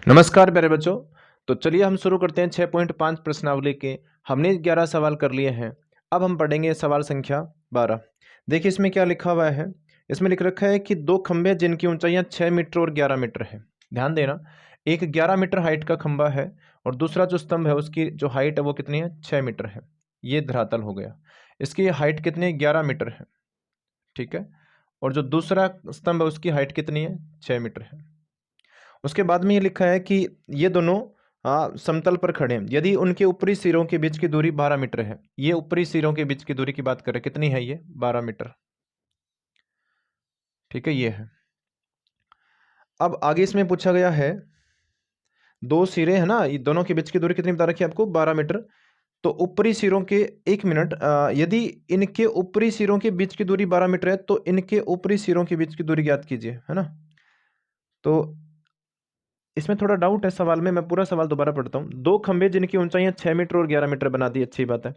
नमस्कार प्यारे बच्चों। तो चलिए हम शुरू करते हैं 6.5 प्रश्नावली के। हमने 11 सवाल कर लिए हैं। अब हम पढ़ेंगे सवाल संख्या 12। देखिए इसमें क्या लिखा हुआ है। इसमें लिख रखा है कि दो खंभे जिनकी ऊंचाइयां 6 मीटर और 11 मीटर है। ध्यान देना, एक 11 मीटर हाइट का खंभा है और दूसरा जो स्तंभ है उसकी जो हाइट है वो कितनी है, 6 मीटर है। ये धरातल हो गया। इसकी हाइट कितनी है, 11 मीटर है। ठीक है। और जो दूसरा स्तंभ है उसकी हाइट कितनी है, 6 मीटर है। उसके बाद में ये लिखा है कि ये दोनों समतल पर खड़े हैं यदि उनके ऊपरी सिरों के बीच की दूरी 12 मीटर है। ये ऊपरी सिरों के बीच की दूरी की बात करें, कितनी है, ये 12 मीटर। ठीक है, ये है। अब आगे इसमें पूछा गया है, दो सिरे है ना, ये दोनों के बीच की दूरी कितनी बता रखी है आपको, 12 मीटर। तो ऊपरी सिरों के, एक मिनट, यदि इनके ऊपरी सिरों के बीच की दूरी 12 मीटर है तो इनके ऊपरी सिरों के बीच की दूरी ज्ञात कीजिए, है ना। तो इसमें थोड़ा डाउट है सवाल में, मैं पूरा सवाल दोबारा पढ़ता हूँ। दो खंभे जिनकी ऊंचाइयां 6 मीटर और 11 मीटर बना दी, अच्छी बात है।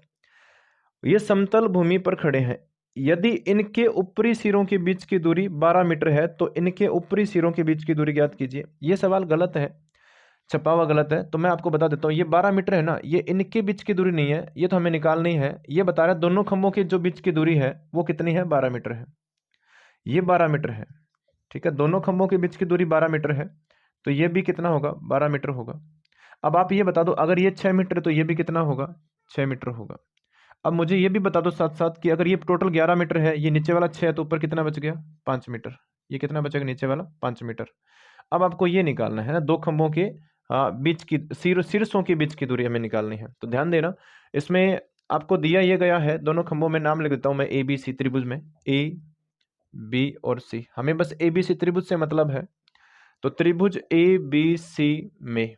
ये समतल भूमि पर खड़े हैं यदि इनके ऊपरी सिरों के बीच की दूरी 12 मीटर है तो इनके ऊपरी सिरों के बीच की दूरी ज्ञात कीजिए। ये सवाल गलत है, छपा हुआ गलत है। तो मैं आपको बता देता हूँ, ये 12 मीटर है ना, ये इनके बीच की दूरी नहीं है, ये तो हमें निकालनी है। ये बता रहा है दोनों खंभों के जो बीच की दूरी है वो कितनी है, 12 मीटर है। ये 12 मीटर है। ठीक है, दोनों खंभों के बीच की दूरी 12 मीटर है, तो ये भी कितना होगा, 12 मीटर होगा। अब आप ये बता दो, अगर ये 6 मीटर है तो ये भी कितना होगा, 6 मीटर होगा। अब मुझे ये भी बता दो साथ साथ कि अगर ये टोटल 11 मीटर है, ये नीचे वाला 6 है, तो ऊपर कितना बच गया, 5 मीटर। ये कितना बचेगा, नीचे वाला 5 मीटर। अब आपको ये निकालना है ना, दो खंभों के बीच की शीर्षों के बीच की दूरी हमें निकालनी है। तो ध्यान देना, इसमें आपको दिया ये गया है, दोनों खंभों में नाम लिख देता हूं मैं, ए बी सी त्रिभुज में, ए बी और सी। हमें बस ए बी सी त्रिभुज से मतलब है। तो त्रिभुज ए बी सी में,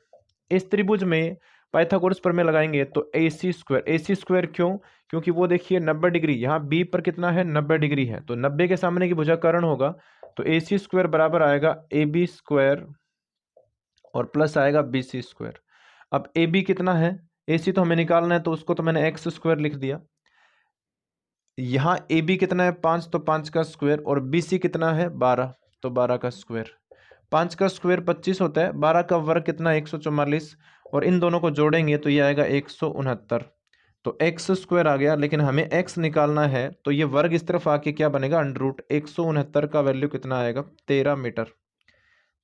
इस त्रिभुज में पाइथागोरस प्रमेय लगाएंगे तो ए सी स्क्वायर क्यों, क्योंकि वो देखिए 90 डिग्री, यहाँ बी पर कितना है, 90 डिग्री है, तो 90 के सामने की भुजा कर्ण होगा। तो ए सी स्क्वायर बराबर आएगा ए बी स्क्वायर और प्लस आएगा बी सी स्क्वायर। अब ए बी कितना है, ए सी तो हमें निकालना है, तो उसको तो मैंने एक्स स्क्वायर लिख दिया। यहाँ ए बी कितना है, 5, तो 5 का स्क्वायर, और बी सी कितना है, 12, तो 12 का स्क्वायर। 5 का स्क्वायर 25 होता है, 12 का वर्ग कितना, 144, और इन दोनों को जोड़ेंगे तो ये आएगा 169। तो एक्स स्क्वायर आ गया, लेकिन हमें एक्स निकालना है, तो ये वर्ग इस तरफ आके क्या बनेगा, अंडर रूट 169 का वैल्यू कितना आएगा, 13 मीटर।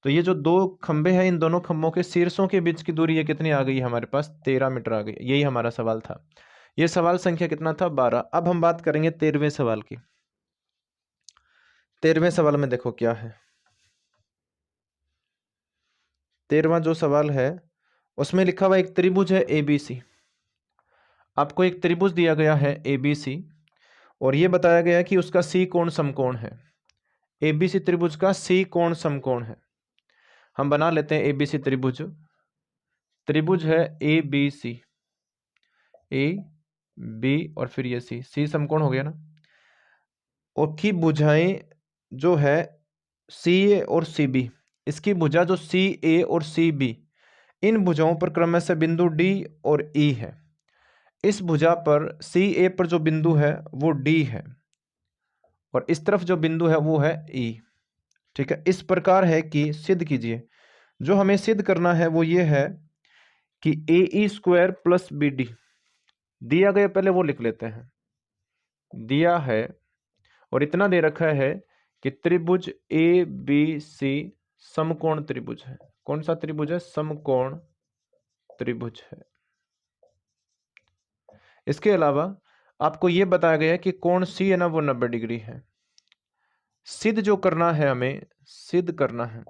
तो ये जो दो खंबे हैं, इन दोनों खंभों के शीर्षों के बीच की दूरी ये कितनी आ गई हमारे पास, 13 मीटर आ गई। यही हमारा सवाल था। ये सवाल संख्या कितना था, 12। अब हम बात करेंगे 13वें सवाल की। 13वें सवाल में देखो क्या है। 13वां जो सवाल है उसमें लिखा हुआ एक त्रिभुज है एबीसी। आपको एक त्रिभुज दिया गया है एबीसी और ये बताया गया है कि उसका सी कोण समकोण है। एबीसी त्रिभुज का सी कोण समकोण है। हम बना लेते हैं एबीसी त्रिभुज। त्रिभुज है a B C, A B और फिर ये सी, सी समकोण हो गया ना। और की भुजाएं जो है सी ए और सी बी, इसकी भुजा जो सी ए और सी बी, इन भुजाओं पर क्रमशः बिंदु डी और ई है। इस भुजा पर सी ए पर जो बिंदु है वो डी है और इस तरफ जो बिंदु है वो है ई। ठीक है, इस प्रकार है कि सिद्ध कीजिए। जो हमें सिद्ध करना है वो ये है कि ए E square plus B D दिया गया, पहले वो लिख लेते हैं। दिया है और इतना दे रखा है कि त्रिभुज ए बी सी समकोण त्रिभुज है। कौन सा त्रिभुज है, समकोण त्रिभुज है। इसके अलावा आपको यह बताया गया है कि कोण सी है ना वो 90 डिग्री है। सिद्ध जो करना है, हमें सिद्ध करना है,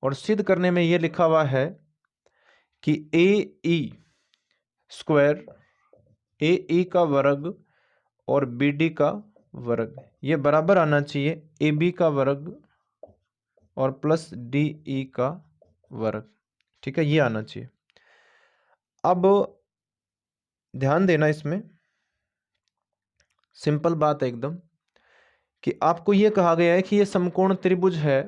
और सिद्ध करने में यह लिखा हुआ है कि ए ई स्क्वायर, ए ई का वर्ग और बी डी का वर्ग ये बराबर आना चाहिए ए बी का वर्ग और प्लस डी ई का वर्ग। ठीक है, ये आना चाहिए। अब ध्यान देना, इसमें सिंपल बात है एकदम कि आपको यह कहा गया है कि ये समकोण त्रिभुज है,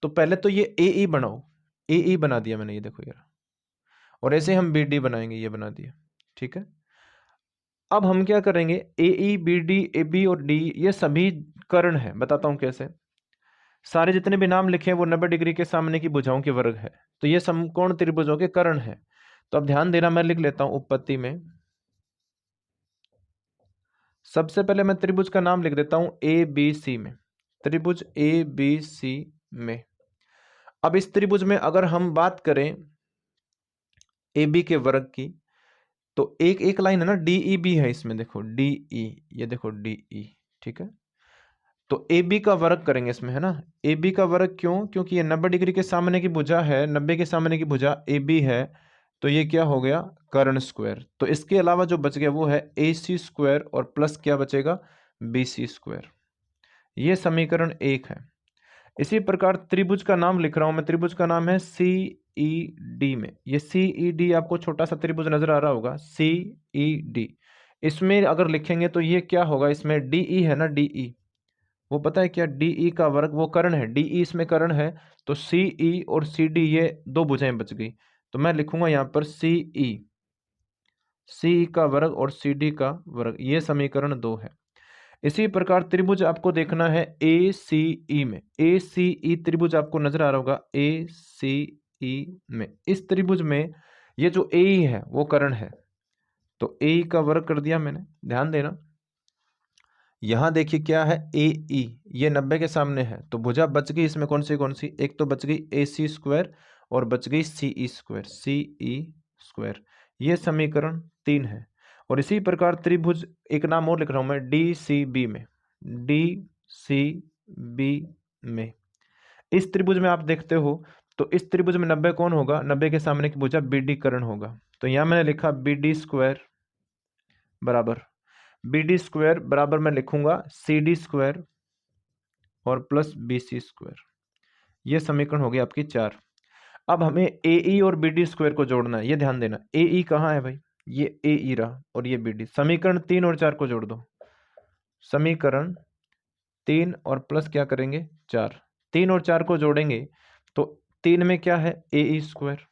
तो पहले तो ये ए ई बनाओ। ए ई बना दिया मैंने, ये देखो यार, और ऐसे हम बी डी बनाएंगे, ये बना दिया। ठीक है, अब हम क्या करेंगे, A E B D A B और डी ये सभी कर्ण है। बताता हूं कैसे। सारे जितने भी नाम लिखे हैं वो 90 डिग्री के सामने की भुजाओं के वर्ग है। तो ये समकोण त्रिभुजों के कर्ण है। तो अब ध्यान देना, मैं लिख लेता हूं उत्पत्ति में। सबसे पहले मैं त्रिभुज का नाम लिख देता हूं ए बी सी में, त्रिभुज ए बी सी में। अब इस त्रिभुज में अगर हम बात करें ए बी के वर्ग की, तो एक एक लाइन है ना, डी ई बी है इसमें, देखो डी ई, ये देखो डी ई, ठीक है। तो ए बी का वर्ग करेंगे इसमें, है ना। ए बी का वर्ग क्यों? क्योंकि ये 90 डिग्री के सामने की भुजा है, 90 के सामने की भुजा ए बी है, तो ये क्या हो गया? कर्ण स्क्वायर। तो इसके अलावा जो बच गया वो है ए सी स्क्वायर और प्लस क्या बचेगा? B c square. ये समीकरण 1 है। इसी प्रकार त्रिभुज का नाम लिख रहा हूं मैं, त्रिभुज का नाम है सी ई डी में। ये सी ई डी आपको छोटा सा त्रिभुज नजर आ रहा होगा, सी ई डी। इसमें अगर लिखेंगे तो ये क्या होगा? इसमें डी ई है ना, डी ई, वो पता है क्या? डी ई का वर्ग वो कर्ण है, डी ई इसमें कर्ण है, तो सी ई और सी डी ये दो भुजाएं बच गई। तो मैं लिखूंगा यहां पर सी ई का वर्ग और सी डी का वर्ग, ये समीकरण 2 है। इसी प्रकार त्रिभुज आपको देखना है ए सी ई में, ए सी ई त्रिभुज आपको नजर आ रहा होगा ए सी ई में। इस त्रिभुज में ये जो ए ई है वो कर्ण है, तो ए ई का वर्ग कर दिया मैंने। ध्यान देना, यहां देखिए क्या है, ए ई, ये 90 के सामने है, तो भुजा बच गई इसमें कौन सी? एक तो बच गई ए सी स्क्वायर और बच गई सी ई स्क्वायर, सी ई स्क्वायर। ये समीकरण 3 है। और इसी प्रकार त्रिभुज, एक नाम और लिख रहा हूं मैं, डी सी बी में, डी सी बी में। इस त्रिभुज में आप देखते हो, तो इस त्रिभुज में 90 कौन होगा? 90 के सामने की भुजा बी डी कर्ण होगा। तो यहां मैंने लिखा बी डी स्क्वायर बराबर, बी डी स्क्वायर बराबर मैं लिखूंगा सी डी स्क्वायर और प्लस बी सी स्क्वायर। ये समीकरण हो गई आपकी 4। अब हमें ए ई और बी डी स्क्वायर को जोड़ना है, ये ध्यान देना। ए ई कहाँ है भाई? ये ए ई रहा और ये बी डी। समीकरण 3 और 4 को जोड़ दो। समीकरण 3 और प्लस क्या करेंगे? 4। 3 और 4 को जोड़ेंगे तो 3 में क्या है? ए ई स्क्वायर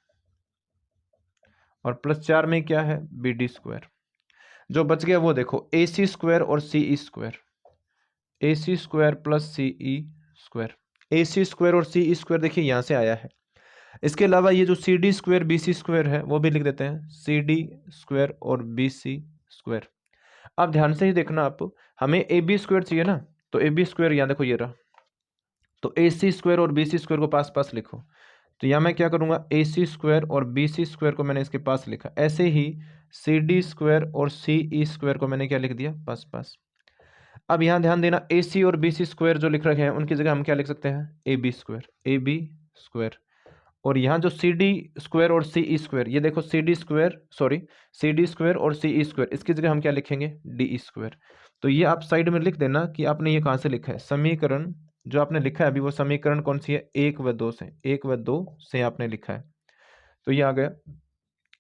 और प्लस 4 में क्या है? B D square. जो बच गया वो देखो, ए सी स्क्वायर और c e square, a c square plus c e square. A c square और सी ई स्क्वायर देखिए यहां से आया है। इसके अलावा ये जो c d square b c square है वो भी लिख देते हैं, सी डी स्क्वायर और बी सी स्क्वायर। अब ध्यान से ही देखना आप, हमें ए बी स्क्वायर चाहिए ना, तो ए बी स्क्वायर यहाँ देखो ये रहा, तो ए सी स्क्वायर और बी सी स्क्वायर को पास पास लिखो। तो यहाँ मैं क्या करूँगा? ए सी स्क्वायर और बी सी स्क्वायर को मैंने इसके पास लिखा। ऐसे ही सी डी स्क्वायर और सी ई स्क्वायर को मैंने क्या लिख दिया? पास पास। अब यहाँ ध्यान देना, ए सी और बी सी स्क्वायर जो लिख रखे हैं उनकी जगह हम क्या लिख सकते हैं? A B square, a B square. और यहाँ जो सी डी स्क्वायर और सी ई स्क्वायर, ये देखो c d square, sorry c d square और सी ई स्क्वायर, इसकी जगह हम क्या लिखेंगे? डी ई स्क्वायर। तो ये आप साइड में लिख देना कि आपने ये कहाँ से लिखा है। समीकरण जो आपने लिखा है अभी, वो समीकरण कौन सी है? 1 व 2 से, 1 व 2 से आपने लिखा है। तो ये आ गया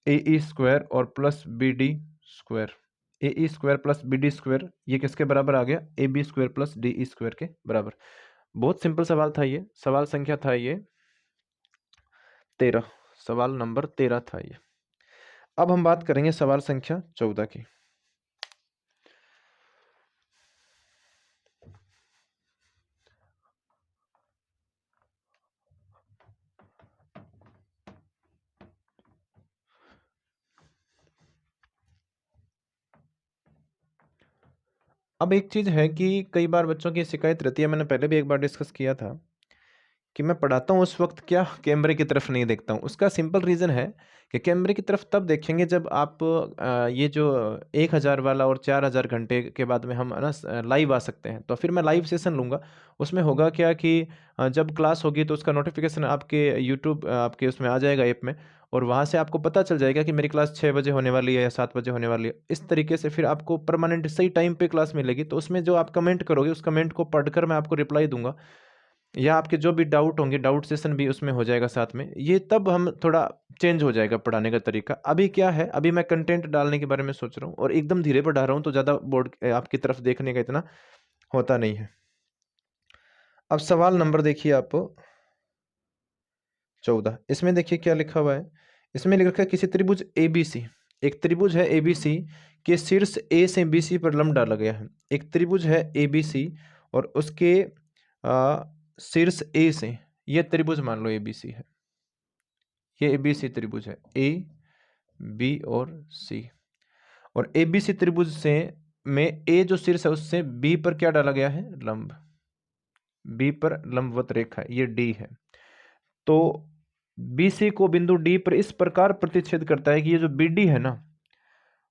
ए ई स्क्वायर और plus B D square, A E square plus B D square, ये किसके बराबर आ गया? A B square plus D E square के बराबर। बहुत सिंपल सवाल था ये, सवाल संख्या था ये 13, सवाल नंबर 13 था ये। अब हम बात करेंगे सवाल संख्या 14 की। अब एक चीज़ है कि कई बार बच्चों की शिकायत रहती है, मैंने पहले भी एक बार डिस्कस किया था, कि मैं पढ़ाता हूँ उस वक्त क्या कैमरे की तरफ नहीं देखता हूँ। उसका सिंपल रीज़न है कि कैमरे की तरफ तब देखेंगे जब आप ये जो 1000 वाला और 4000 घंटे के बाद में हम ना लाइव आ सकते हैं, तो फिर मैं लाइव सेशन लूँगा। उसमें होगा क्या कि जब क्लास होगी तो उसका नोटिफिकेशन आपके यूट्यूब आपके उसमें आ जाएगा ऐप में, और वहाँ से आपको पता चल जाएगा कि मेरी क्लास 6 बजे होने वाली है या 7 बजे होने वाली है। इस तरीके से फिर आपको परमानेंट सही टाइम पे क्लास मिलेगी। तो उसमें जो आप कमेंट करोगे उस कमेंट को पढ़कर मैं आपको रिप्लाई दूंगा, या आपके जो भी डाउट होंगे डाउट सेशन भी उसमें हो जाएगा साथ में। ये तब हम थोड़ा चेंज हो जाएगा पढ़ाने का तरीका। अभी क्या है, अभी मैं कंटेंट डालने के बारे में सोच रहा हूँ और एकदम धीरे पढ़ा रहा हूँ, तो ज़्यादा बोर्ड आपकी तरफ देखने का इतना होता नहीं है। अब सवाल नंबर देखिए आप 14, इसमें देखिए क्या लिखा हुआ है। इसमें लिख रखा है किसी त्रिभुज ए बी सी, एक त्रिभुज है ए बी सी के शीर्ष ए से बी सी पर लंब डाला गया है। एक त्रिभुज है ए बी सी और उसके शीर्ष ए से, ये त्रिभुज मान लो ABC है, ये ABC त्रिभुज है, A B और C, और ABC त्रिभुज से में A जो शीर्ष है उससे B पर क्या डाला गया है, लंब, B पर लंबवत रेखा, ये D है। तो BC को बिंदु D पर इस प्रकार प्रतिच्छेद करता है कि ये जो BD है ना,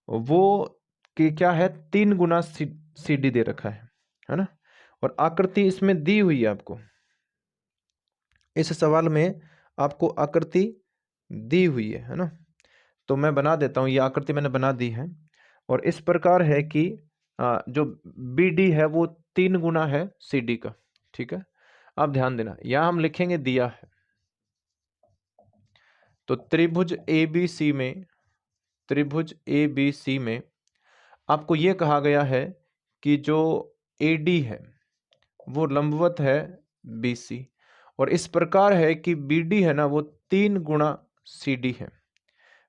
वो कि क्या है, 3 गुना CD दे रखा है ना, और आकृति इसमें दी हुई है आपको, इस सवाल में आपको आकृति दी हुई है ना। तो मैं बना देता हूँ, ये आकृति मैंने बना दी है, और इस प्रकार है कि जो BD है वो 3 गुना है CD का, ठीक है। अब ध्यान देना, यहाँ हम लिखेंगे दिया है, तो त्रिभुज ABC में, त्रिभुज ABC में आपको ये कहा गया है कि जो AD है वो लंबवत है BC, और इस प्रकार है कि BD है ना वो 3 गुना CD है,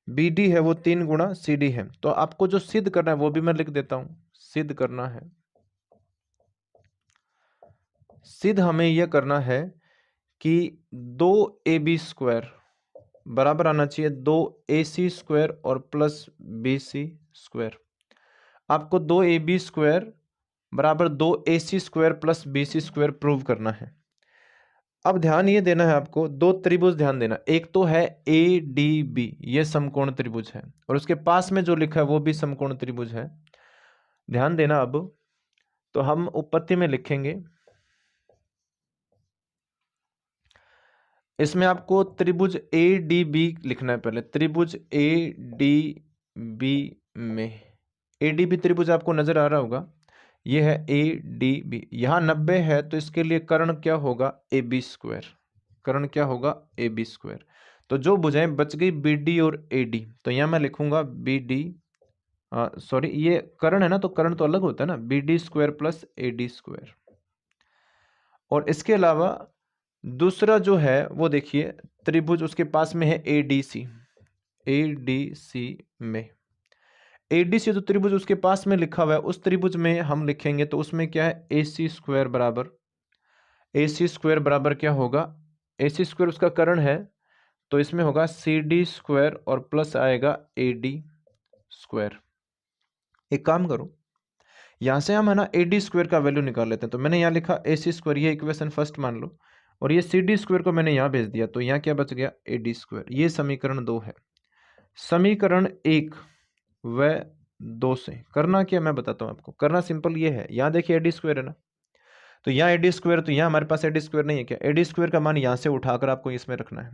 BD है वो 3 गुना CD है। तो आपको जो सिद्ध करना है वो भी मैं लिख देता हूं, सिद्ध करना है, सिद्ध हमें यह करना है कि 2AB स्क्वायर बराबर आना चाहिए 2AC स्क्वायर और प्लस BC स्क्वायर। आपको 2AB स्क्वायर बराबर 2AC square plus BC square prove करना है। अब ध्यान ये देना है आपको, 2 त्रिभुज ध्यान देना, एक तो है ADB, ये समकोण त्रिभुज है, और उसके पास में जो लिखा है वो भी समकोण त्रिभुज है। ध्यान देना, अब तो हम उपपत्ति में लिखेंगे, इसमें आपको त्रिभुज ADB लिखना है पहले, त्रिभुज ADB में, ADB त्रिभुज आपको नजर आ रहा होगा, ये है ADB, यहाँ 90 है, तो इसके लिए कर्ण क्या होगा, AB स्क्वायर, कर्ण क्या होगा, AB स्क्वायर। तो जो भुजाएं बच गई BD और AD, तो यहाँ मैं लिखूंगा BD, सॉरी ये कर्ण है ना, तो कर्ण तो अलग होता है ना, BD square plus AD square. और इसके अलावा दूसरा जो है वो देखिए, त्रिभुज उसके पास में है ADC, ADC में, ADC जो त्रिभुज उसके पास में लिखा हुआ है उस त्रिभुज में हम लिखेंगे, तो उसमें क्या है, AC स्क्वायर बराबर, AC स्क्वायर बराबर क्या होगा, AC स्क्वायर उसका कर्ण है, तो इसमें होगा CD स्क्वायर और प्लस आएगा AD स्क्वायर। एक काम करो, यहाँ से हम है ना AD स्क्वायर का वैल्यू निकाल लेते हैं, तो मैंने यहाँ लिखा AC स्क्वायर, ये इक्वेशन फर्स्ट मान लो, और ये CD स्क्वायर को मैंने यहाँ भेज दिया, तो यहाँ क्या बच गया, AD स्क्वायर। ये समीकरण 2 है। समीकरण 1 व 2 से करना क्या, मैं बताता हूँ आपको, करना सिंपल ये है, यहाँ देखिए AD स्क्वायर है ना, तो यहाँ AD स्क्वायर, तो यहाँ हमारे पास AD स्क्वायर नहीं है क्या, AD स्क्वायर का मान यहाँ से उठाकर आपको इसमें रखना है।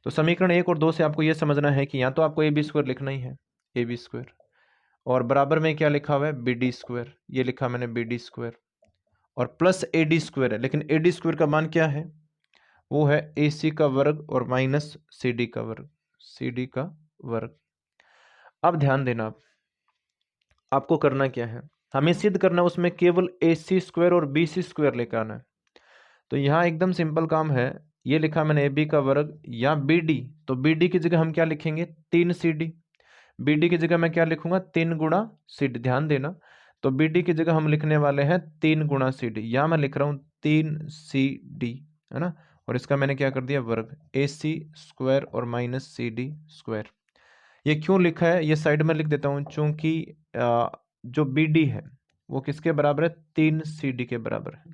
तो समीकरण 1 और 2 से आपको यह समझना है कि यहाँ तो आपको AB स्क्वायर लिखना ही है, AB स्क्वायर, और बराबर में क्या लिखा हुआ है, BD स्क्वायर, ये लिखा मैंने BD स्क्वायर, और प्लस AD स्क्वायर है, लेकिन AD स्क्वायर का मान क्या है, वो है AC का वर्ग और माइनस CD का वर्ग, CD का वर्ग। अब ध्यान देना, आपको करना क्या है, हमें सिद्ध करना है उसमें केवल AC स्क्वायर और BC स्क्वायर लेकर आना है। तो यहाँ एकदम सिंपल काम है, ये लिखा मैंने AB का वर्ग या BD, तो BD की जगह हम क्या लिखेंगे, 3CD, BD की जगह मैं क्या लिखूंगा, 3 गुणा CD, ध्यान देना, तो BD की जगह हम लिखने वाले हैं 3 गुणा CD, यहाँ मैं लिख रहा हूँ 3CD, है ना, और इसका मैंने क्या कर दिया, वर्ग, AC स्क्वायर और माइनस CD स्क्वायर। ये क्यों लिखा है, ये साइड में लिख देता हूँ, चूंकि जो BD है वो किसके बराबर है, 3CD के बराबर है।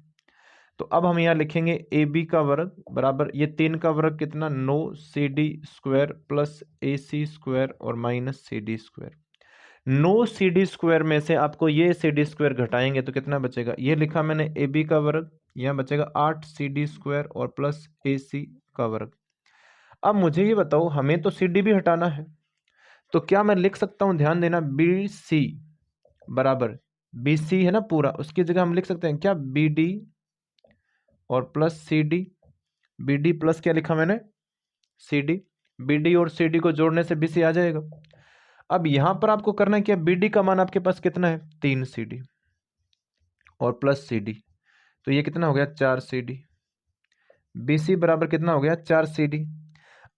तो अब हम यहाँ लिखेंगे AB का वर्ग बराबर, ये 3 का वर्ग कितना, 9CD square plus AC square और minus CD square. 9CD square में से आपको ये CD स्क्वायर घटाएंगे तो कितना बचेगा, ये लिखा मैंने AB का वर्ग, यहाँ बचेगा 8CD स्क्वायर और प्लस AC का वर्ग। अब मुझे ये बताओ, हमें तो CD भी हटाना है, तो क्या मैं लिख सकता हूँ, ध्यान देना, BC बराबर, BC है ना पूरा, उसकी जगह हम लिख सकते हैं क्या, BD और प्लस CD, BD प्लस क्या लिखा मैंने, CD, BD और CD को जोड़ने से BC आ जाएगा। अब यहां पर आपको करना है क्या, BD का मान आपके पास कितना है, 3CD और प्लस CD, तो ये कितना हो गया, 4CD, BC बराबर कितना हो गया, 4CD।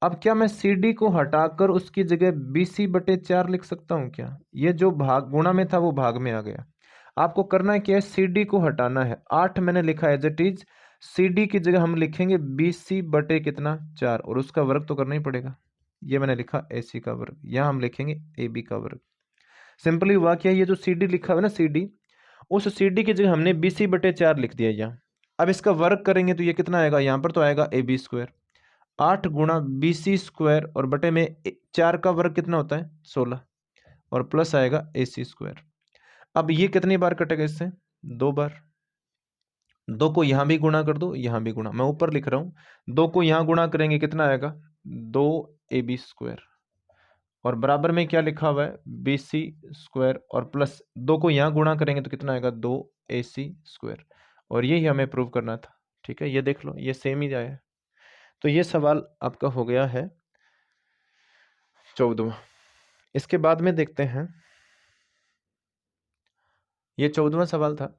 अब क्या मैं CD को हटाकर उसकी जगह BC बटे 4 लिख सकता हूं क्या, ये जो भाग गुणा में था वो भाग में आ गया। आपको करना है क्या है, CD को हटाना है, 8 मैंने लिखा as it is, c d की जगह हम लिखेंगे बी सी बटे कितना 4, और उसका वर्ग तो करना ही पड़ेगा। ये मैंने लिखा ए सी का वर्ग, यहाँ हम लिखेंगे ए बी का वर्ग। सिंपली हुआ क्या, ये जो सी डी लिखा हुआ है ना सी डी, उस सी डी की जगह हमने बी सी बटे 4 लिख दिया यहाँ। अब इसका वर्ग करेंगे तो ये कितना आएगा, यहाँ पर तो आएगा ए बी स्क्वायर, 8 गुणा बी सी स्क्वायर, और बटे में 4 का वर्ग कितना होता है 16, और प्लस आएगा ए सी स्क्वायर। अब ये कितनी बार कटेगा इससे, 2 बार। 2 को यहाँ भी गुणा कर दो, यहाँ भी गुणा, मैं ऊपर लिख रहा हूँ। 2 को यहाँ गुणा करेंगे कितना आएगा 2 ए बी स्क्वायर, और बराबर में क्या लिखा हुआ है बी सी स्क्वायर, और प्लस 2 को यहाँ गुणा करेंगे तो कितना आएगा 2 ए सी स्क्वायर, और यही हमें प्रूव करना था। ठीक है, ये देख लो ये सेम ही आया। तो ये सवाल आपका हो गया है 14वां। इसके बाद में देखते हैं, ये 14वां सवाल था।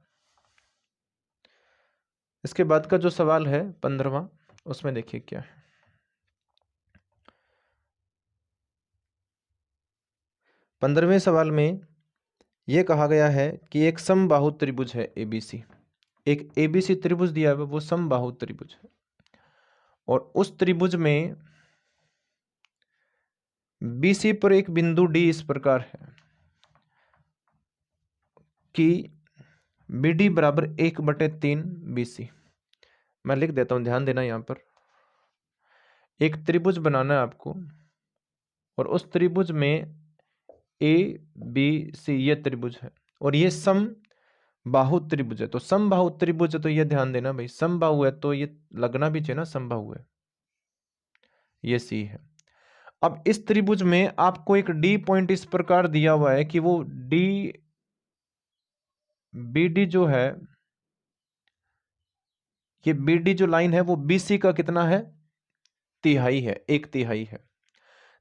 इसके बाद का जो सवाल है 15वां, उसमें देखिए क्या है। 15वें सवाल में यह कहा गया है कि एक समबाहु त्रिभुज है एबीसी, एक एबीसी त्रिभुज दिया है, वो समबाहु त्रिभुज है, और उस त्रिभुज में बीसी पर एक बिंदु डी इस प्रकार है कि BD बराबर 1/3 BC। मैं लिख देता हूं, ध्यान देना, यहां पर एक त्रिभुज बनाना है आपको, और उस त्रिभुज में ABC ये त्रिभुज है, और ये समबाहु त्रिभुज है। तो समबाहु त्रिभुज है तो ये ध्यान देना भाई, समबाहु है तो ये लगना भी चाहिए ना समबाहु है, ये C है। अब इस त्रिभुज में आपको एक D पॉइंट इस प्रकार दिया हुआ है कि वो BD जो है, ये BD जो लाइन है वो BC का कितना है, तिहाई है, 1/3 है।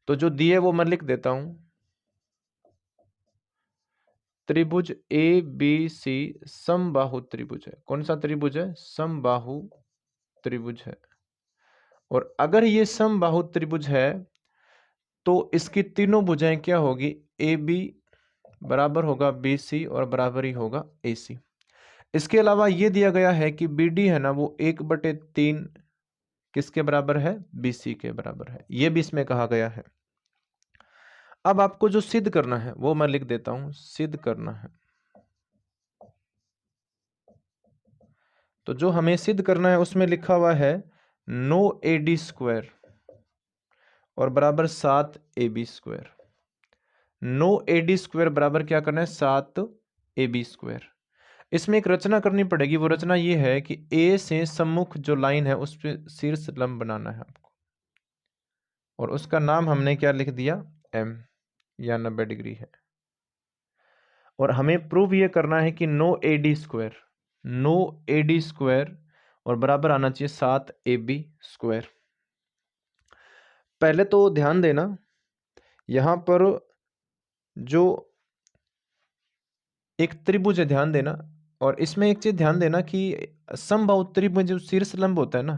तो जो दिए वो मैं लिख देता हूं, त्रिभुज ABC समबाहु त्रिभुज है। कौन सा त्रिभुज है, समबाहु त्रिभुज है। और अगर ये समबाहु त्रिभुज है तो इसकी तीनों भुजाएं क्या होगी, AB बराबर होगा BC और बराबर ही होगा AC। इसके अलावा ये दिया गया है कि BD है ना वो 1/3 किसके बराबर है, BC के बराबर है, ये भी इसमें कहा गया है। अब आपको जो सिद्ध करना है वो मैं लिख देता हूं, सिद्ध करना है। तो जो हमें सिद्ध करना है उसमें लिखा हुआ है 9 AD स्क्वायर और बराबर 7 AB स्क्वायर। 9 AD स्क्वायर बराबर क्या करना है 7 AB स्क्वायर। इसमें एक रचना करनी पड़ेगी, वो रचना ये है कि A से सम्मुख जो लाइन है उस पर शीर्ष लंब बनाना है आपको, और उसका नाम हमने क्या लिख दिया M, या 90 डिग्री है। और हमें प्रूव ये करना है कि 9 AD स्क्वायर, 9 AD स्क्वायर और बराबर आना चाहिए 7 AB स्क्वायर। पहले तो ध्यान देना, यहां पर जो एक त्रिभुज है ध्यान देना, और इसमें एक चीज ध्यान देना कि समबाहु त्रिभुज जो शीर्ष लंब होता है ना,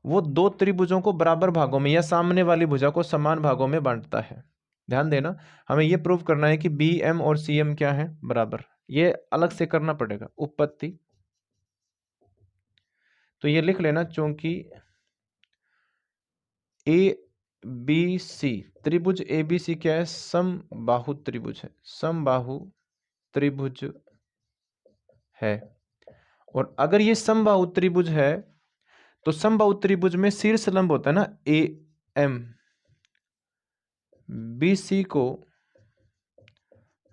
वो दो त्रिभुजों को बराबर भागों में या सामने वाली भुजा को समान भागों में बांटता है। ध्यान देना, हमें यह प्रूव करना है कि BM और CM क्या है, बराबर। ये अलग से करना पड़ेगा उत्पत्ति, तो ये लिख लेना, चूंकि ABC त्रिभुज ABC क्या है, समबाहु त्रिभुज है, समबाहु त्रिभुज है। और अगर ये समबाहु त्रिभुज है तो समबाहु त्रिभुज में शीर्ष लंब होता है ना AM, BC को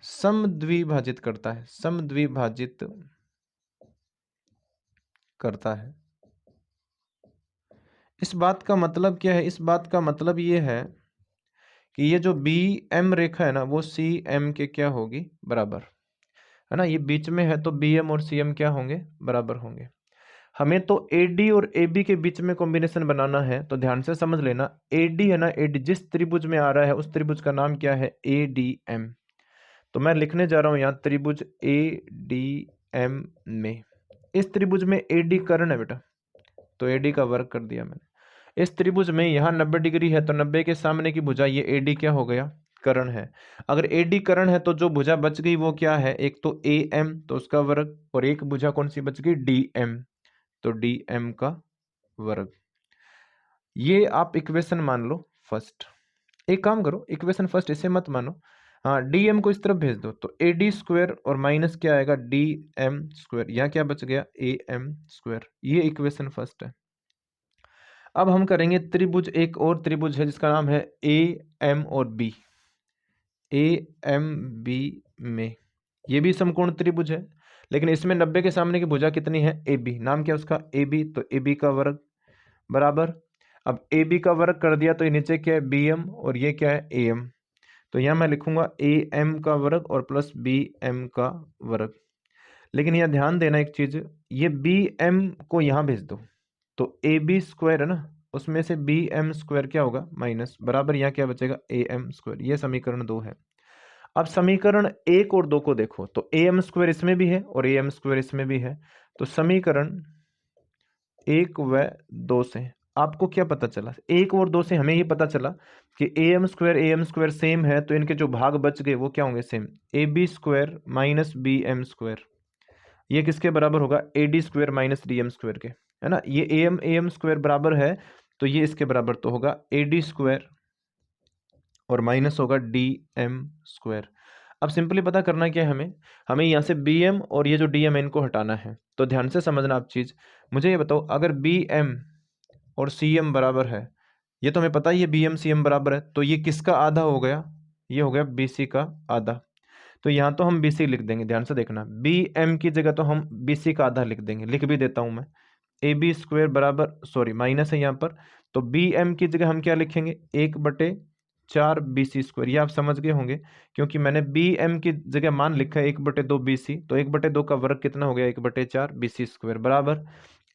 समद्विभाजित करता है, समद्विभाजित करता है। इस बात का मतलब क्या है, इस बात का मतलब ये है कि ये जो BM रेखा है ना वो CM के क्या होगी, बराबर है ना। ये बीच में है तो BM और CM क्या होंगे, बराबर होंगे। हमें तो AD और AB के बीच में कॉम्बिनेशन बनाना है, तो ध्यान से समझ लेना, AD है ना, AD जिस त्रिभुज में आ रहा है उस त्रिभुज का नाम क्या है, ADM। तो मैं लिखने जा रहा हूं यहां त्रिभुज ADM में, इस त्रिभुज में AD कर्ण है बेटा, तो AD का वर्ग कर दिया मैंने। इस त्रिभुज में यहाँ 90 डिग्री है तो 90 के सामने की भुजा ये AD क्या हो गया, कर्ण है। अगर AD कर्ण है तो जो भुजा बच गई वो क्या है, एक तो AM तो उसका वर्ग, और एक भुजा कौन सी बच गई, DM तो डी एम का वर्ग। ये आप इक्वेशन मान लो फर्स्ट। एक काम करो, इक्वेशन फर्स्ट इसे मत मानो, हाँ डी एम को इस तरफ भेज दो, तो ए डी स्क्वायर और माइनस क्या आएगा डी एम स्क्वायर, यहाँ क्या बच गया ए एम स्क्वायर। ये इक्वेशन फर्स्ट है। अब हम करेंगे त्रिभुज, एक और त्रिभुज है जिसका नाम है ए एम और बी। ए एम बी में ये भी समकोण त्रिभुज है, लेकिन इसमें 90 के सामने की भुजा कितनी है ए बी। नाम क्या उसका ए बी, तो ए बी का वर्ग बराबर, अब ए बी का वर्ग कर दिया तो ये नीचे क्या है बी एम और ये क्या है ए एम। तो यहाँ मैं लिखूंगा ए एम का वर्ग और प्लस बी एम का वर्ग। लेकिन यह ध्यान देना एक चीज, ये बी एम को यहाँ भेज दो, तो ए बी स्क्वायर है ना, उसमें से बी एम स्क्वायर क्या होगा माइनस, बराबर यहाँ क्या बचेगा ए एम स्क्वायर। ये समीकरण 2 है। अब समीकरण 1 और 2 को देखो, तो ए एम स्क्वायर इसमें भी है और ए एम स्क्वायर इसमें भी है। तो समीकरण 1 व 2 से आपको क्या पता चला, 1 और 2 से हमें ये पता चला कि ए एम स्क्वायर सेम है, तो इनके जो भाग बच गए वो क्या होंगे same, a B square minus b m square. ये किसके बराबर होगा a d square minus d m square के, है ना। ये ए एम स्क्वायर बराबर है, तो ये इसके बराबर तो होगा ए डी स्क्वायर और माइनस होगा डी एम स्क्वायर। अब सिंपली पता करना क्या है हमें यहाँ से बी एम और ये जो डी एम इनको हटाना है। तो ध्यान से समझना आप चीज़, मुझे ये बताओ अगर बी एम और सी एम बराबर है, ये तो हमें पता ही है बी एम सी एम बराबर है, तो ये किसका आधा हो गया, ये हो गया बी सी का आधा। तो यहाँ तो हम बी सी लिख देंगे, ध्यान से देखना, बी एम की जगह तो हम बी सी का आधा लिख देंगे, लिख भी देता हूँ मैं, ए बी स्क्वायर बराबर, सॉरी माइनस है यहाँ पर, तो बी एम की जगह हम क्या लिखेंगे 1/4 बी सी स्क्वायर। ये आप समझ गए होंगे, क्योंकि मैंने बी एम की जगह मान लिखा है 1/2 बी सी, तो 1/2 का वर्ग कितना हो गया 1/4 बी सी स्क्वायर बराबर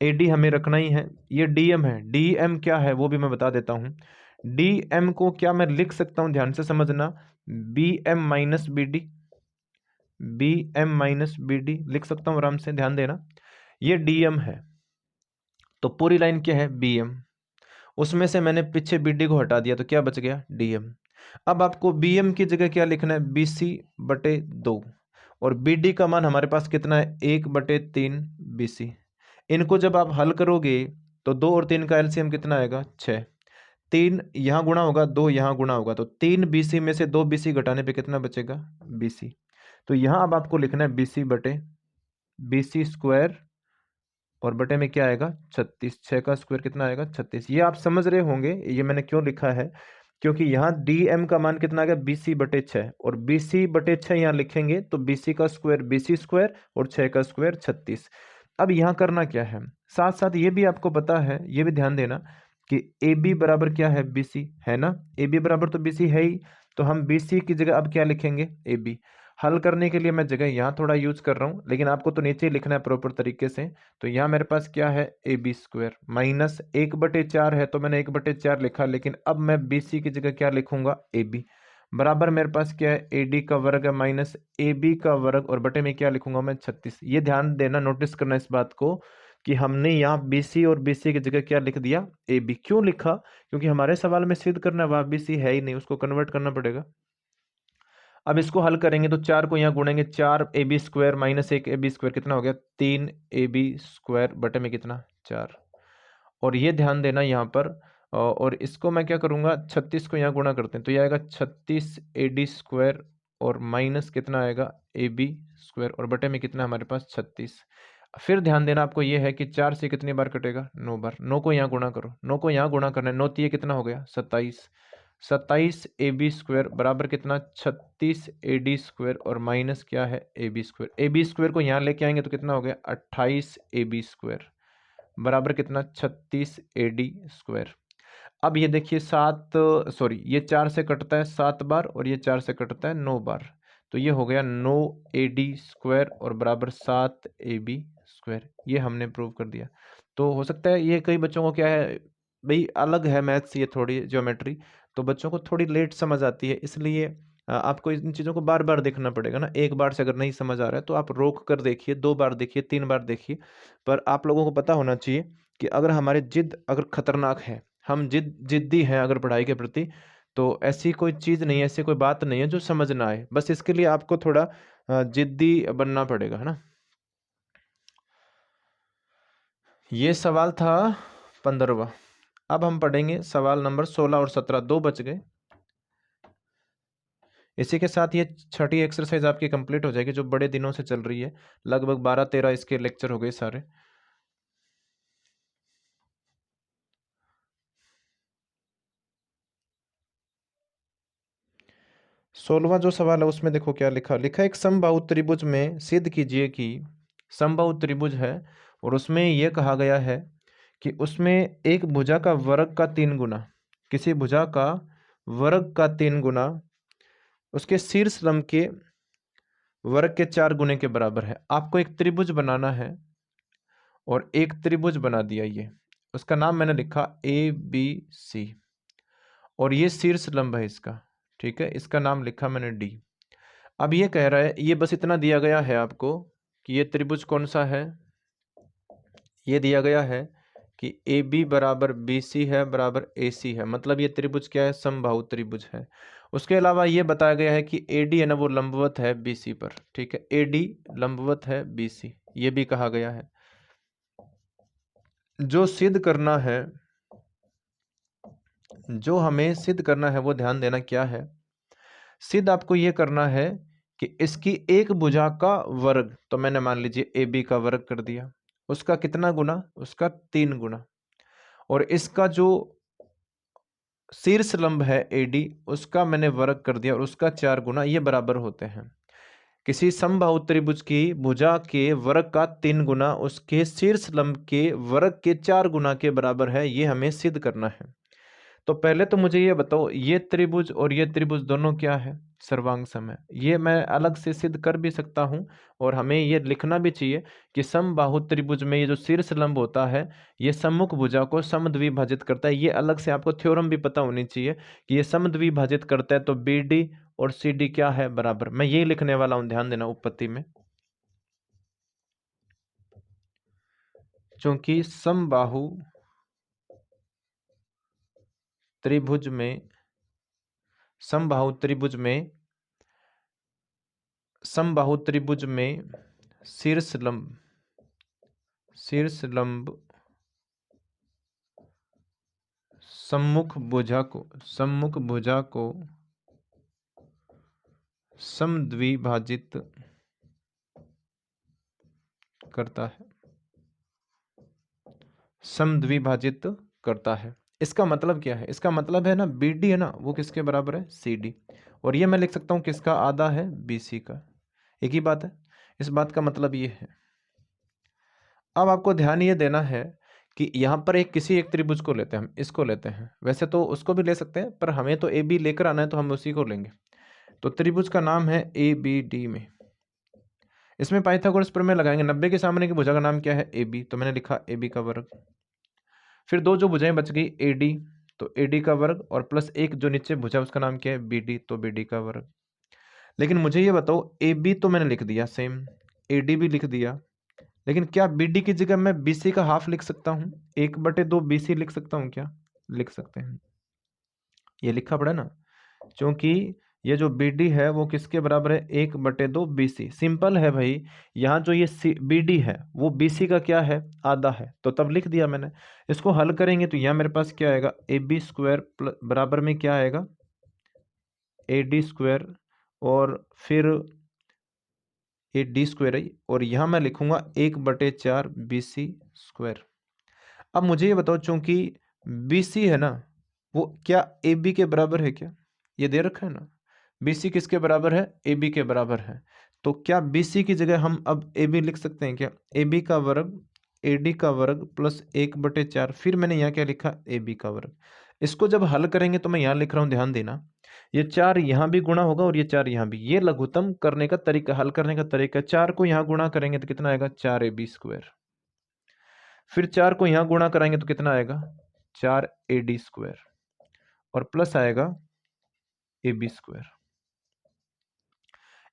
ए डी हमें रखना ही है। ये डी एम है, डी एम क्या है वो भी मैं बता देता हूँ। डी एम को क्या मैं लिख सकता हूँ, ध्यान से समझना, b m minus b d, b m minus b d लिख सकता हूँ आराम से, ध्यान देना। ये डी एम है, तो पूरी लाइन क्या है बी एम, उसमें से मैंने पीछे बी डी को हटा दिया तो क्या बच गया डी एम। अब आपको बी एम की जगह क्या लिखना है बी सी बटे 2, और बी डी का मान हमारे पास कितना है 1/3 बी सी। इनको जब आप हल करोगे तो 2 और 3 का एलसीएम कितना आएगा 6, 3 यहाँ गुणा होगा 2 यहाँ गुणा होगा, तो 3 बी सी में से 2 बी सी घटाने पे कितना बचेगा बी सी। तो यहाँ अब आपको लिखना है बी सी बटे बी सी स्क्वायर और बटे में क्या आएगा 36, 6 का स्क्वायर कितना आएगा 36। ये आप समझ रहे होंगे ये मैंने क्यों लिखा है, क्योंकि यहाँ डी एम का मान कितना आ गया बी सी बटे 6, और बी सी बटे 6 यहाँ लिखेंगे तो बी सी का स्क्वायर बी सी स्क्वायर और 6 का स्क्वायर 36। अब यहाँ करना क्या है, साथ साथ ये भी आपको पता है, ये भी ध्यान देना कि ए बी बराबर क्या है बी सी है ना, ए बी बराबर तो बी सी है ही, तो हम बी सी की जगह अब क्या लिखेंगे ए बी। हल करने के लिए मैं जगह यहाँ थोड़ा यूज कर रहा हूँ, लेकिन आपको तो नीचे ही लिखना है प्रॉपर तरीके से। तो यहाँ मेरे पास क्या है ए बी स्क्वायर माइनस 1/4 है, तो मैंने 1/4 लिखा, लेकिन अब मैं बी सी की जगह क्या लिखूंगा ए बी बराबर मेरे पास क्या है ए डी का वर्ग है माइनस ए बी का वर्ग, और बटे में क्या लिखूंगा मैं 36। ये ध्यान देना, नोटिस करना इस बात को कि हमने यहाँ बी सी और बी सी की जगह क्या लिख दिया ए बी। क्यों लिखा, क्योंकि हमारे सवाल में सिद्ध करना है वहाँ बी सी है ही नहीं, उसको कन्वर्ट करना पड़ेगा। अब इसको हल करेंगे तो 4 को यहाँ गुणेंगे, 4 a B square minus 1 a B square कितना हो गया 3 ए बी स्क्वायर बटे में कितना 4। और ये ध्यान देना यहाँ पर, और इसको मैं क्या करूँगा 36 को यहाँ गुणा करते हैं तो ये आएगा 36 ए डी स्क्वायर और माइनस कितना आएगा ए बी स्क्वायर और बटे में कितना हमारे पास 36। फिर ध्यान देना आपको ये है कि 4 से कितनी बार कटेगा 9 बार, 9 को यहाँ गुणा करो, 9 को यहाँ गुणा करना है, 9 ये कितना हो गया 27, 27 ए बी स्क्वायर बराबर कितना 36 ए डी स्क्वायर और माइनस क्या है a B square. A B square को यहाँ लेके आएंगे तो कितना हो गया 28 ए बी स्क्वायर बराबर कितना 36 ए डी स्क्वायर। अब ये देखिए 7 सॉरी ये 4 से कटता है 7 बार और ये 4 से कटता है 9 बार, तो ये हो गया 9 ए डी स्क्वायर और बराबर 7 ए बी स्क्वायर। ये हमने प्रूव कर दिया। तो हो सकता है ये कई बच्चों को क्या है भाई अलग है मैथ्स, ये थोड़ी ज्योमेट्री, तो बच्चों को थोड़ी लेट समझ आती है, इसलिए आपको इन चीज़ों को बार बार देखना पड़ेगा ना। एक बार से अगर नहीं समझ आ रहा है तो आप रोक कर देखिए, 2 बार देखिए, 3 बार देखिए। पर आप लोगों को पता होना चाहिए कि अगर हमारी जिद अगर खतरनाक है, हम जिद्दी हैं अगर पढ़ाई के प्रति, तो ऐसी कोई चीज़ नहीं है, ऐसी कोई बात नहीं है जो समझ ना आए। बस इसके लिए आपको थोड़ा जिद्दी बनना पड़ेगा, है ना। ये सवाल था 15वां। अब हम पढ़ेंगे सवाल नंबर 16 और 17, 2 बच गए। इसी के साथ ये छठी एक्सरसाइज आपकी कंप्लीट हो जाएगी, जो बड़े दिनों से चल रही है। लगभग 12-13 इसके लेक्चर हो गए सारे। सोलहवां जो सवाल है उसमें देखो क्या लिखा लिखा एक समबाहु त्रिभुज में सिद्ध कीजिए कि समबाहु त्रिभुज है और उसमें यह कहा गया है कि उसमें एक भुजा का वर्ग का 3 गुना, किसी भुजा का वर्ग का 3 गुना उसके शीर्ष लंब के वर्ग के 4 गुने के बराबर है। आपको एक त्रिभुज बनाना है और एक त्रिभुज बना दिया। ये उसका नाम मैंने लिखा ABC और ये शीर्ष लंब है इसका, ठीक है। इसका नाम लिखा मैंने D। अब ये कह रहा है, ये बस इतना दिया गया है आपको कि ये त्रिभुज कौन सा है। ये दिया गया है कि AB बराबर BC है बराबर AC है, मतलब ये त्रिभुज क्या है, समबाहु त्रिभुज है। उसके अलावा ये बताया गया है कि AD है ना वो लंबवत है BC पर, ठीक है। AD लंबवत है BC, ये भी कहा गया है। जो सिद्ध करना है, जो हमें सिद्ध करना है वो ध्यान देना क्या है। सिद्ध आपको ये करना है कि इसकी एक भुजा का वर्ग, तो मैंने मान लीजिए AB का वर्ग कर दिया, उसका कितना गुना, उसका 3 गुना, और इसका जो शीर्ष लंब है AD उसका मैंने वर्ग कर दिया और उसका 4 गुना, ये बराबर होते हैं। किसी समबाहु त्रिभुज की भुजा के वर्ग का 3 गुना उसके शीर्ष लंब के वर्ग के 4 गुना के बराबर है, ये हमें सिद्ध करना है। तो पहले तो मुझे ये बताओ, ये त्रिभुज और ये त्रिभुज दोनों क्या है, सर्वांग सम है। ये मैं अलग से सिद्ध कर भी सकता हूँ और हमें ये लिखना भी चाहिए कि समबाहु त्रिभुज में ये जो शीर्ष लंब होता है ये सम्मुख भुजा को समद्विभाजित करता है। ये अलग से आपको थ्योरम भी पता होनी चाहिए कि ये समद्विभाजित करता है, तो BD और CD क्या है, बराबर। मैं यही लिखने वाला हूँ, ध्यान देना उत्पत्ति में। क्योंकि समबाहु त्रिभुज में, समबाहु त्रिभुज में, समबाहु त्रिभुज में शीर्ष लंब, शीर्ष लंब सम्मुख भुजा को, सम्मुख भुजा को समद्विभाजित करता है, समद्विभाजित करता है। इसका मतलब क्या है, इसका मतलब है ना BD है ना वो किसके बराबर है, CD, और ये मैं लिख सकता हूँ किसका आधा है, BC का। एक ही बात है, इस बात का मतलब ये है। अब आपको ध्यान ये देना है कि यहाँ पर एक किसी एक त्रिभुज को लेते हैं, हम इसको लेते हैं, वैसे तो उसको भी ले सकते हैं पर हमें तो AB लेकर आना है तो हम उसी को लेंगे। तो त्रिभुज का नाम है ABD में। इसमें पाइथागोरस प्रमेय लगाएंगे। 90 के सामने की भुजा का नाम क्या है, AB, तो मैंने लिखा AB का वर्ग। फिर दो जो भुजाएं बच गई AD, तो AD का वर्ग और प्लस एक जो नीचे भुजा उसका नाम क्या है, BD, तो BD का वर्ग। लेकिन मुझे ये बताओ, AB तो मैंने लिख दिया सेम, AD भी लिख दिया, लेकिन क्या BD की जगह मैं BC का हाफ लिख सकता हूँ, 1/2 BC लिख सकता हूँ क्या, लिख सकते हैं। ये लिखा पड़ा ना, क्योंकि ये जो BD है वो किसके बराबर है, 1/2 BC। सिंपल है भाई, यहाँ जो ये BD है वो BC का क्या है, आधा है, तो तब लिख दिया मैंने। इसको हल करेंगे तो यहाँ मेरे पास क्या आएगा, AB² बराबर में क्या आएगा, AD², और फिर AD² है, और यहाँ मैं लिखूंगा 1/4 BC²। अब मुझे ये बताओ, चूंकि BC है ना वो क्या AB के बराबर है क्या, ये दे रखा है ना, BC किसके बराबर है, AB के बराबर है। तो क्या BC की जगह हम अब AB लिख सकते हैं क्या, AB का वर्ग AD का वर्ग प्लस 1/4, फिर मैंने यहाँ क्या लिखा, AB का वर्ग। इसको जब हल करेंगे तो मैं यहाँ लिख रहा हूँ, ध्यान देना, ये 4 यहाँ भी गुणा होगा और ये 4 यहाँ भी। ये लघुत्तम करने का तरीका, हल करने का तरीका, 4 को यहाँ गुणा करेंगे तो कितना आएगा, 4AB²। फिर 4 को यहाँ गुणा कराएंगे तो कितना आएगा, 4AD², और प्लस आएगा AB²।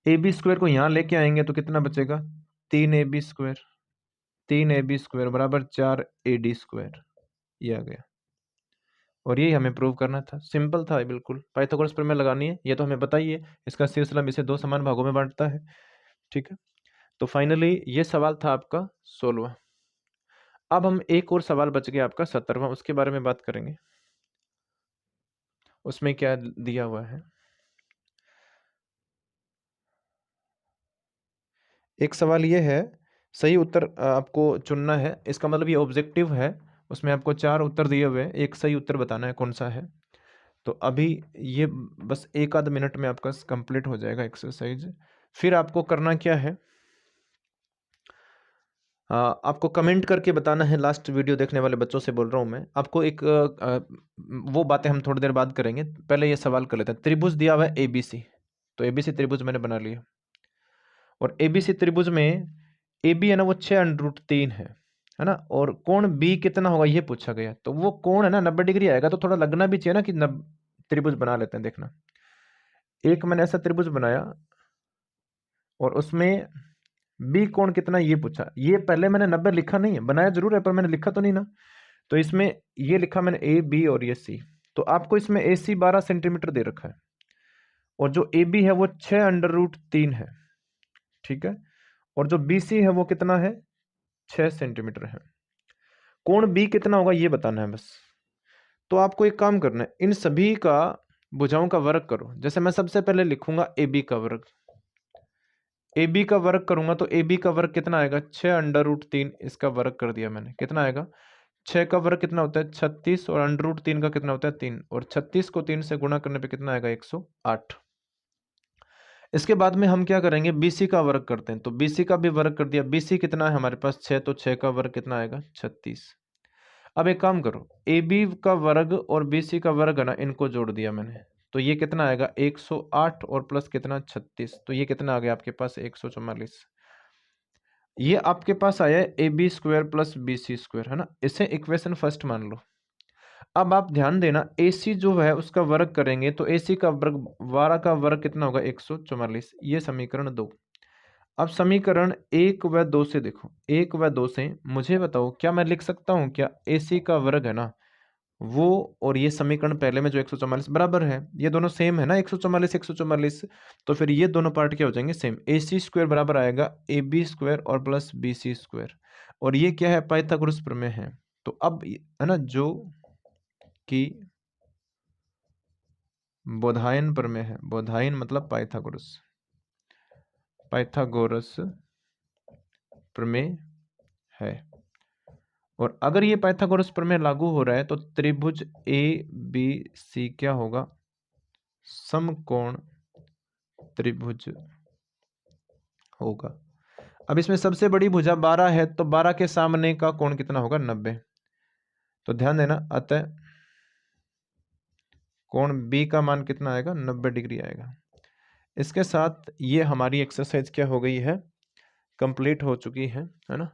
AB² को यहाँ लेके आएंगे तो कितना बचेगा, 3AB², 3AB² बराबर 4AD²। ये आ गया, और यही हमें प्रूव करना था। सिंपल था बिल्कुल, पाइथागोरस प्रमेय लगानी है, ये तो हमें पता ही है। इसका शीर्ष लंब इसे 2 समान भागों में बांटता है, ठीक है। तो फाइनली ये सवाल था आपका 16वां। अब हम एक और सवाल बच गया आपका 17वां, उसके बारे में बात करेंगे। उसमें क्या दिया हुआ है? एक सवाल ये है, सही उत्तर आपको चुनना है। इसका मतलब ये ऑब्जेक्टिव है, उसमें आपको 4 उत्तर दिए हुए हैं, एक सही उत्तर बताना है कौन सा है। तो अभी ये बस एक आध मिनट में आपका कंप्लीट हो जाएगा एक्सरसाइज। फिर आपको करना क्या है, आपको कमेंट करके बताना है। लास्ट वीडियो देखने वाले बच्चों से बोल रहा हूँ मैं, आपको एक वो बातें हम थोड़ी देर बाद करेंगे, पहले ये सवाल कर लेते हैं। त्रिभुज दिया हुआ है ABC, तो ABC त्रिभुज मैंने बना लिया, और ABC त्रिभुज में AB है ना वो 6√3 है ना, और कोण B कितना होगा ये पूछा गया। तो वो कोण है ना 90 डिग्री आएगा, तो थोड़ा लगना भी चाहिए ना कि त्रिभुज बना लेते हैं। देखना, एक मैंने ऐसा त्रिभुज बनाया और उसमें B कोण कितना ये पूछा। ये पहले मैंने 90 लिखा नहीं है, बनाया जरूर है पर मैंने लिखा तो नहीं ना। तो इसमें ये लिखा मैंने AB और ये C। तो आपको इसमें AC 12 सेंटीमीटर दे रखा है, और जो AB है वो 6√3 है, ठीक है। और जो BC है वो कितना है, 6 सेंटीमीटर है। कोण B कितना होगा ये बताना है बस। तो आपको एक काम करना है, इन सभी का भुजाओं का वर्ग करो। जैसे मैं सबसे पहले लिखूंगा AB का वर्ग, AB का वर्ग करूंगा तो AB का वर्ग कितना आएगा, 6√3। इसका वर्ग कर दिया मैंने, कितना आएगा, 6 का वर्ग कितना होता है 36, और √3 का कितना होता है 3, और 36 को 3 से गुणा करने पे कितना आएगा 108। इसके बाद में हम क्या करेंगे, BC का वर्ग करते हैं। तो BC का भी वर्ग कर दिया। BC कितना है हमारे पास 6, तो 6 का वर्ग कितना आएगा 36। अब एक काम करो, AB का वर्ग और BC का वर्ग है ना, इनको जोड़ दिया मैंने, तो ये कितना आएगा 108, और प्लस कितना 36, तो ये कितना आ गया आपके पास 144। ये आपके पास आया है AB² प्लस BC स्क्वायर, है ना। इसे इक्वेशन फर्स्ट मान लो। अब आप ध्यान देना, AC जो है उसका वर्ग करेंगे तो AC का वर्ग 12 का वर्ग कितना होगा 144। ये समीकरण 2। अब समीकरण 1 व 2 से देखो, 1 व 2 से मुझे बताओ, क्या मैं लिख सकता हूँ क्या AC का वर्ग है ना वो, और ये समीकरण पहले में जो 144 बराबर है, ये दोनों सेम है ना, 144 144, तो फिर ये दोनों पार्ट क्या हो जाएंगे सेम। AC² बराबर आएगा AB² और प्लस BC², और ये क्या है पाइथागोरस प्रमेय है। तो अब है ना जो कि बोधायन प्रमेय है, बोधायन मतलब पाइथागोरस, पाइथागोरस प्रमेय है। और अगर ये पाइथागोरस प्रमेय लागू हो रहा है तो त्रिभुज ABC क्या होगा, समकोण त्रिभुज होगा। अब इसमें सबसे बड़ी भुजा 12 है, तो 12 के सामने का कोण कितना होगा 90। तो ध्यान देना, अतः कोण B का मान कितना आएगा 90 डिग्री आएगा। इसके साथ ये हमारी एक्सरसाइज क्या हो गई है, कंप्लीट हो चुकी है ना।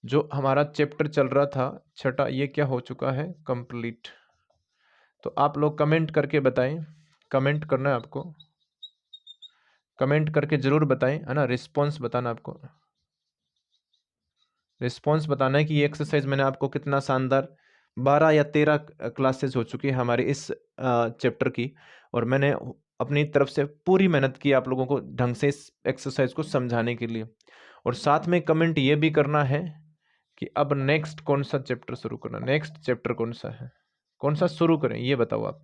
जो हमारा चैप्टर चल रहा था छठा, ये क्या हो चुका है कंप्लीट। तो आप लोग कमेंट करके बताएं, कमेंट करना है आपको, कमेंट करके जरूर बताएं, है ना। रिस्पॉन्स बताना, आपको रिस्पॉन्स बताना है कि ये एक्सरसाइज मैंने आपको कितना शानदार, 12 या 13 क्लासेस हो चुकी है हमारी इस चैप्टर की, और मैंने अपनी तरफ से पूरी मेहनत की आप लोगों को ढंग से इस एक्सरसाइज को समझाने के लिए। और साथ में कमेंट ये भी करना है कि अब नेक्स्ट कौन सा चैप्टर शुरू करना, नेक्स्ट चैप्टर कौन सा है, कौन सा शुरू करें ये बताओ। आप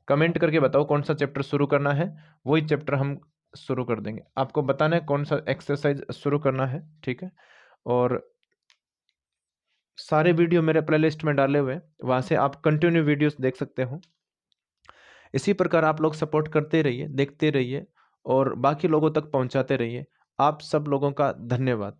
कमेंट करके बताओ कौन सा चैप्टर शुरू करना है, वही चैप्टर हम शुरू कर देंगे। आपको बताना है कौन सा एक्सरसाइज शुरू करना है, ठीक है। और सारे वीडियो मेरे प्लेलिस्ट में डाले हुए हैं, वहाँ से आप कंटिन्यू वीडियोस देख सकते हो। इसी प्रकार आप लोग सपोर्ट करते रहिए, देखते रहिए, और बाकी लोगों तक पहुँचाते रहिए। आप सब लोगों का धन्यवाद।